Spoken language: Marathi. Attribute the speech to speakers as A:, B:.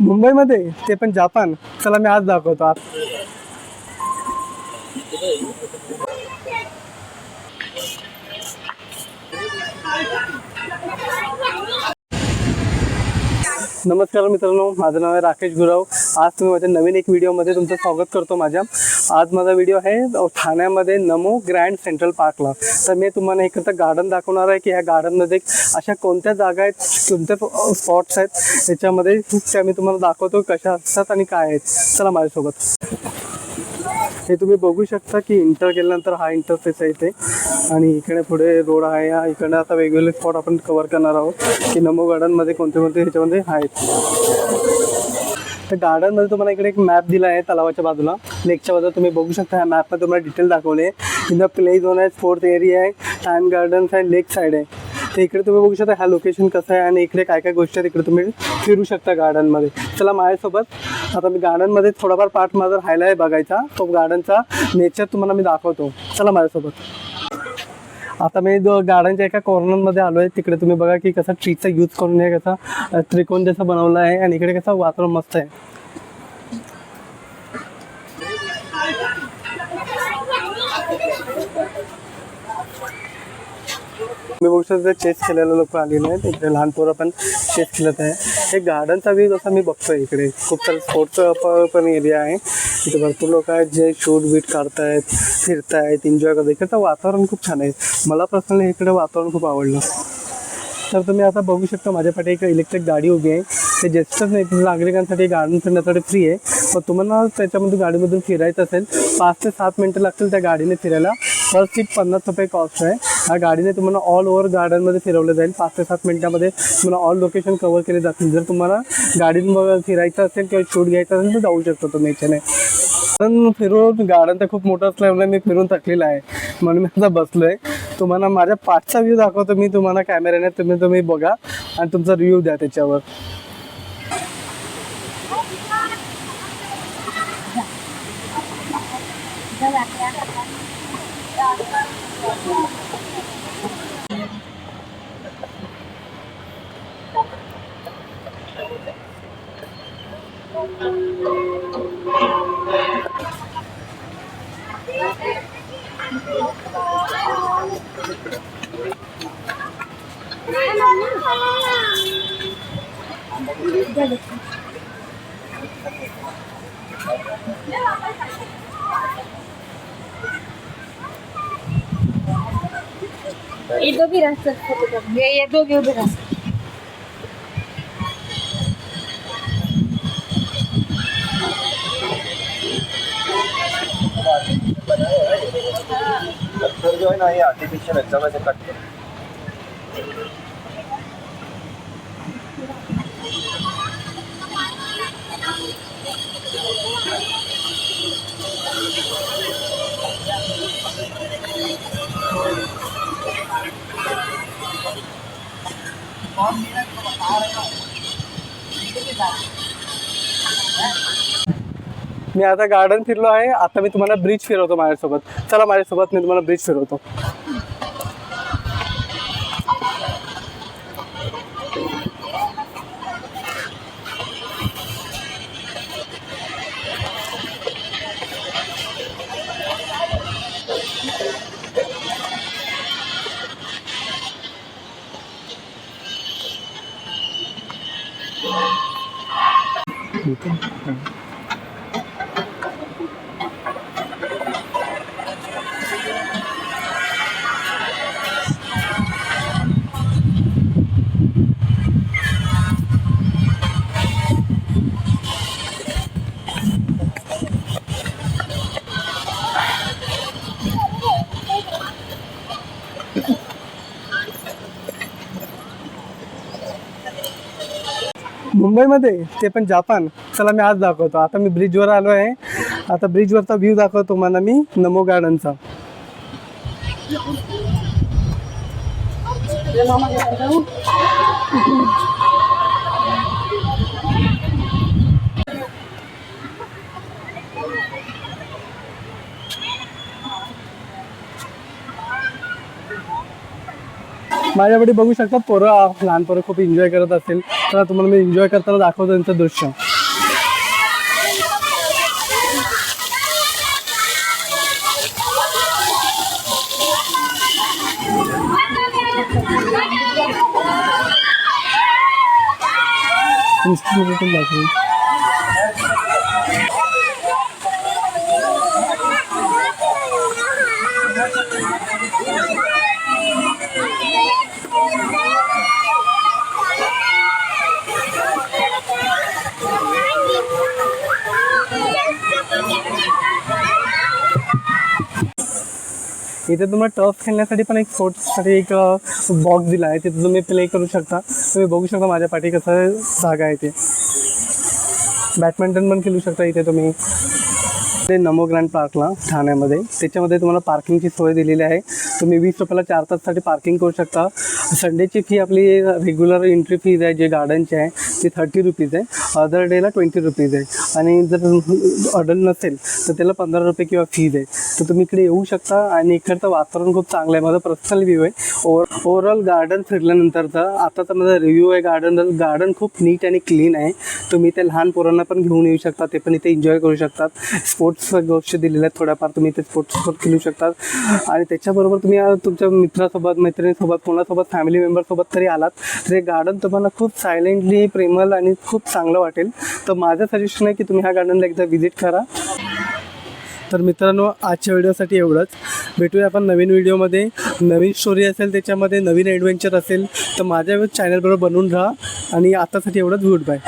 A: मुंबईमध्ये ते पण जापान. चला मी आज दाखवतो आज. नमस्कार मित्रांनो, माझं नाव आहे राकेश गुराव. आज तुम्ही माझ्या नवीन एक व्हिडिओमध्ये तुमचं स्वागत करतो. आज माझा व्हिडिओ आहे ठाण्यामध्ये नमो ग्रँड सेंट्रल पार्कला. तर मी तुम्हाला एक गार्डन दाखवणार आहे की ह्या गार्डनमध्ये अशा कोणत्या जागा आहेत, कोणत्या स्पॉट्स आहेत याच्यामध्ये, त्या मी तुम्हाला दाखवतो कशा असतात आणि काय आहेत. चला माझ्यासोबत. हे तुम्ही बघू शकता की इंटर केल्यानंतर हा इंटरफेस आहे इथे, आणि इकडे पुढे रोड आहे. इकडे आता वेगवेगळे स्पॉट आपण कव्हर करणार आहोत की नमो गार्डनमध्ये कोणते कोणते ह्याच्यामध्ये आहेत. तर गार्डनमध्ये तुम्हाला इकडे एक मॅप दिला आहे तलावाच्या बाजूला, लेकच्या बाजूला. तुम्ही बघू शकता ह्या मॅपमध्ये तुम्हाला डिटेल दाखवले. इन द प्ले झोन आहे, स्पोर्ट्स एरिया आहे, टाइम गार्डन्स आहे, लेक साईड आहे. तर इकडे तुम्ही बघू शकता ह्या लोकेशन कसं आहे आणि इकडे काय काय गोष्टी आहेत इकडे तुम्ही फिरू शकता गार्डनमध्ये. चला माझ्यासोबत. आता मी गार्डनमध्ये थोडाफार पार्ट माझा राहिला आहे बघायचा, तो गार्डनचा नेचर तुम्हाला मी दाखवतो. चला माझ्यासोबत. आता मी गार्डनच्या एका कॉर्नरमध्ये आलो आहे. तिकडे तुम्ही बघा की कसा ट्रीचा यूज करून आहे, कसा त्रिकोण जसा बनवला आहे, आणि इकडे कसं वातावरण मस्त आहे. मी बघू शकतो चेस खेळायला लोक आलेले आहेत. इकडे लहान पोरं पण चेस खेळत आहे. हे गार्डनचा व्ह्यू जसा मी बघतोय, इकडे खूप सारे स्पोर्ट्सचा पण एरिया आहे. इथे भरपूर लोक आहेत जे शूट बीट काढतायत, फिरतायत, एन्जॉय करतात. इकडचं वातावरण खूप छान आहे. मला पर्सनली इकडे वातावरण खूप आवडलं. तर तुम्ही आता बघू शकता माझ्यापाठी एक इलेक्ट्रिक गाडी उभी आहे. ते ज्येष्ठ नागरिकांसाठी गार्डन फिरण्यासाठी फ्री आहे. पण तुम्हाला त्याच्यामध्ये गाडीमधून फिरायचं असेल 5 ते 7 मिनटं लागतील त्या गाडीने फिरायला. पर सीट 50 रुपये कॉस्ट आहे. ह्या गाडीने तुम्हाला ऑल ओव्हर गार्डनमध्ये फिरवलं जाईल. 5 ते 7 मिनटामध्ये तुम्हाला ऑल लोकेशन कव्हर केले जातील. जर तुम्हाला गाडीनं फिरायचं असेल किंवा शूट घ्यायचं असेल तर जाऊ शकतो तुम्ही याच्याने. पण फिरून गार्डन तर खूप मोठं असल्यामुळे मी फिरून थकलेलं आहे, म्हणून मी आता बसलो आहे. तुम्हाला माझ्या पाठचा व्ह्यू दाखवतो मी तुम्हाला कॅमेऱ्याने. तुम्ही बघा आणि तुमचा रिव्ह्यू द्या त्याच्यावर.
B: ये दोघी राहतात, ये दोघी उभे राहतात.
C: पत्थर जो है ना, ये आर्टिफिशियल अच्छा वैसे कट कर.
A: मी आता गार्डन फिरलो आहे. आता मी तुम्हाला ब्रिज फिरवतो माझ्यासोबत. चला माझ्यासोबत, मी तुम्हाला ब्रिज फिरवतो. मुंबईमध्ये ते पण जापान. चला मी आज दाखवतो. आता मी ब्रिजवर आलो आहे. आता ब्रिजवरचा व्ह्यू दाखवतो तुम्हाला मी नमो गार्डनचा. माझ्याकडे बघू शकता पोरं, लहान पोरं खूप एन्जॉय करत असेल. तर तुम्हाला मी एन्जॉय करताना दाखवतो त्यांचं दृश्य. पण दाखवू. इथे तुम्हाला टर्फ खेळण्यासाठी पण एक स्पोर्ट्ससाठी एक बॉक्स दिला आहे, तिथे तुम्ही प्ले करू शकता. तुम्ही बघू शकता माझ्या पाठी कसं जागा आहे. ते बॅडमिंटन पण खेळू शकता इथे तुम्ही. ते नमो ग्रँड पार्कला ठाण्यामध्ये, त्याच्यामध्ये तुम्हाला पार्किंगची सोय दिलेली आहे. तुम्ही 20 रुपयाला 4 तासासाठी पार्किंग करू शकता. संडेची फी आपली रेग्युलर एंट्री फीज आहे जे गार्डनची आहे ती 30 रुपीज आहे. अदर डेला 20 रुपीज आहे. आणि जर ऑर्डर नसेल तर त्याला 15 रुपये किंवा फीज आहे. तर तुम्ही इकडे येऊ शकता. आणि इकडचं वातावरण खूप चांगलं आहे. माझा पर्सनल व्ह्यू आहे. ओव्हरऑल गार्डन फिरल्यानंतरचा आताचा माझा रिव्ह्यू आहे. गार्डन खूप नीट आणि क्लीन आहे. तुम्ही ते लहान पोरांना पण घेऊन येऊ शकता, ते पण इथे एन्जॉय करू शकतात. स्पोर्ट्स गोष्टी दिलेल्या आहेत थोड्याफार, तुम्ही इथे स्पोर्ट्स पण खेळू शकतात. आणि त्याच्याबरोबर तुम्ही तुमच्या मित्रासोबत, मैत्रिणीसोबत, कोणासोबत, फॅमिली मेंबरसोबत तरी आलात तर हे गार्डन तुम्हाला खूप सायलेंटली, प्रेमल आणि खूप चांगलं वाटेल. तर माझं सजेशन आहे की तुम्ही ह्या गार्डनला एकदा व्हिजिट करा. तर मित्रांनो, आजच्या व्हिडिओसाठी एवढंच. भेटूया आपण नवीन व्हिडिओमध्ये. नवीन स्टोरी असेल, त्याच्यामध्ये नवीन ॲडव्हेंचर असेल तर माझ्या चॅनलबरोबर बनवून राहा. आणि आतासाठी एवढंच. Good bye.